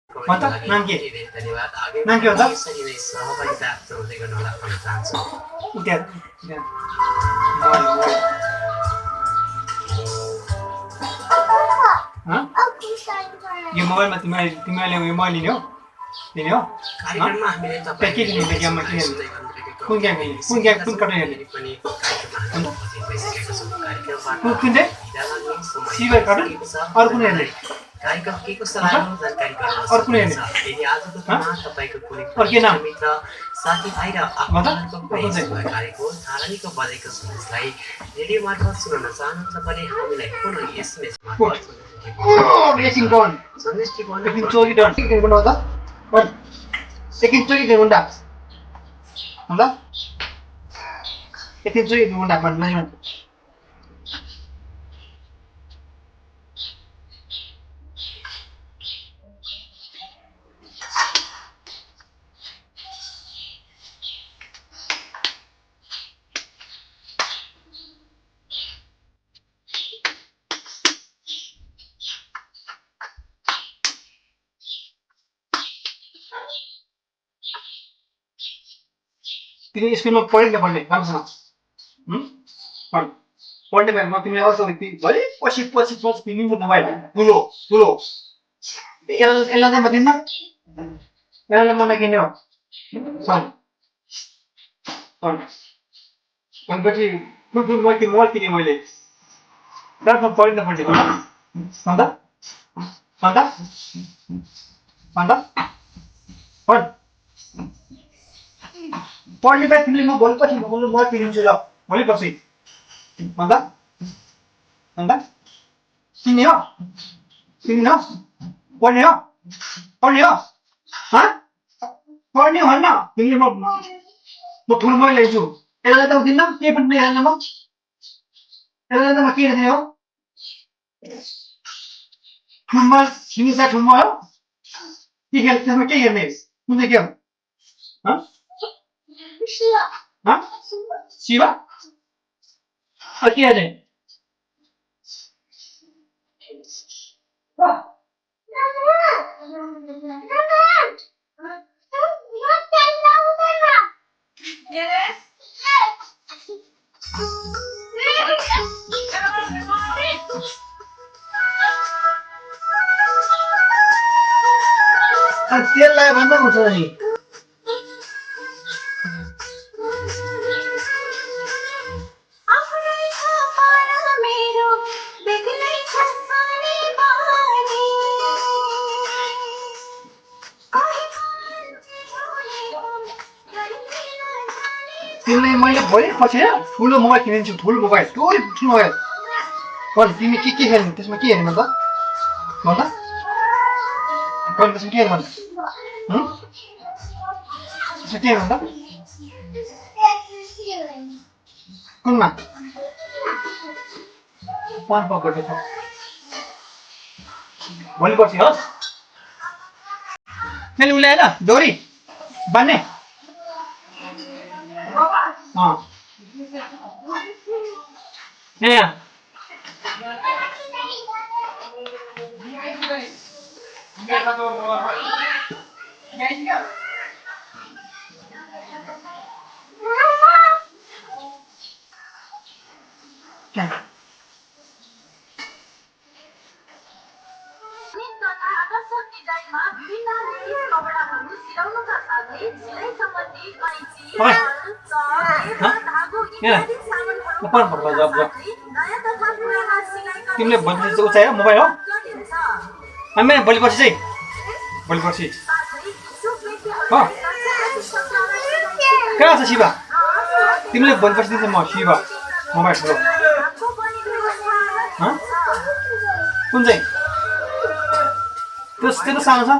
मतलब नाम के धन्यवाद आगे नाम के हो त यसरी नै सहभागिता जनाउँदै गर्न होला भन्न चाहन्छु उता मोबाइल यो मोबाइलमा तिमीले उयो मैले लिने हो लिने हो कार्यक्रममा हामीले के किन्ने गेममा के हेर्ने कुन गेम हेर्ने कुन गेम कुन कटा हेर्ने पनि कार्यक्रममा उपस्थित भइसकेका छौँ कार्यक्रमबाट कुन चाहिँ बिदा लाग्ने समय सिल्भर कटन अरु कुन हेर्ने कार्यक्रम के कस्तो लाग्यो जानकारी गराउन अरु कुन हेर्ने यदि आजको दिनमा तपाईँको कुनै अरु के नाम मित्र साथीभाइ र आफन्तहरूको प्रेम कार्यको थालनीको बजेको सन्देशलाई रेडियो मार्फत सुनाउन चाहनुहुन्छ भने हामीलाई पुनः एसएमएस मार्फत एकछिन डन सन्देश टिप्न एकछिन चोरी डन एकछिन गुन्डा त एकछिन चोरी गुन्डा होला एकछिन चोरी गुन्डा भन्नु तिमी स्कुलमा पढ्ने राम्रोसँग पढ्ने बेलामा तिमीले अवस्था भोलि पछि पछि पछि तिमीको मोबाइल ठुलो ठुलो यसलाई चाहिँ म दिन्न यसलाई मलाई किन्ने हो भनेपछि ठुल्ठुलो मोबाइल किनेँ मैले रातमा पढ्न पर्ने हो अन्त अन्त अन्त पढ पढ्ने बाहेक तिमीले म भोलि पछि मोबाइल किनिदिन्छु ल भोलि पछि अन्त अन्त किन्ने हो किन्ने हो पढ्ने हो पढ्ने हो पढ्ने हो होइन तिमीले म ठुलो मोबाइल ल्याउँछु यसलाई त दिन्न केही पनि दिइहाल्न म यसलाई त म के हेर्ने हो ठुलमा सिमिसा ठुलमा हो के खेल त्यसमा के हेर्ने कुन चाहिँ के हो शिवा के हेर्ने तेल लगायो भन्दा हुन्छ नि तिमीले मैले भोलि पछि ठुलो मोबाइल किनिदिन्छु ठुलो मोबाइल ठुलो मोबाइल तिमी के खेल्ने त्यसमा के हेर्ने त त्यसमा के हेर्नु त्यसमा के हेर्नु त कुनमा पान पक्रेको छ भोलि पर्सि होस् मैले उल्याएर डोरी बान्ने यहाँ तिमीले भोलि पर्सि उचायो मोबाइल हो हामी भोलि पर्सि चाहिँ भोलि पर्सि हो कहाँ छ शिवा तिमीले भोलि पर्सि दिन्छ म शिवा मोबाइल ठुलो कुन चाहिँ त्यो त सानो छ